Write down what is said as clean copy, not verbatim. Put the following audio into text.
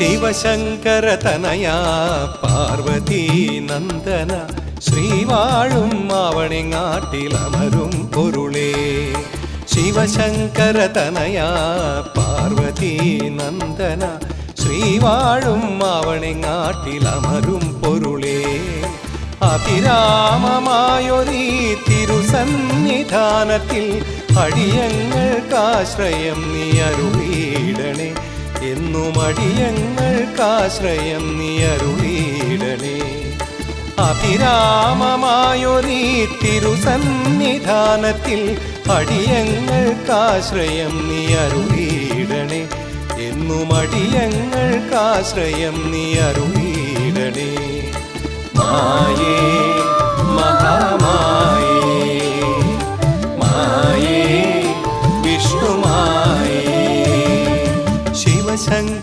ശിവശങ്കര തനയാ പാർവതീ നന്ദന ശ്രീവാഴും മാവണിങ്ങാട്ടിലമരും പൊരുളേ ശിവശങ്കര തനയാ പാർവതീ നന്ദന ശ്രീവാഴും മാവണിങ്ങാട്ടിലമരും പൊരുളേ അതിരാമമായൊരീ തിരുസന്നിധാനത്തിൽ അടിയങ്ങൾക്കാശ്രയം നീ അരുളീടണേ എന്നും അടിയങ്ങൾക്കാശ്രയം നീ അരുളീടണേ അഭിരാമമായൊരീ തിരുസന്നിധാനത്തിൽ അടിയങ്ങൾക്കാശ്രയം നീ അരുളീടണേ എന്നും അടിയങ്ങൾക്കാശ്രയം നീ അരുളീടണേ മായേ മഹാമായേ മായേ വിഷ്ണുമായേ ശിവശങ്കര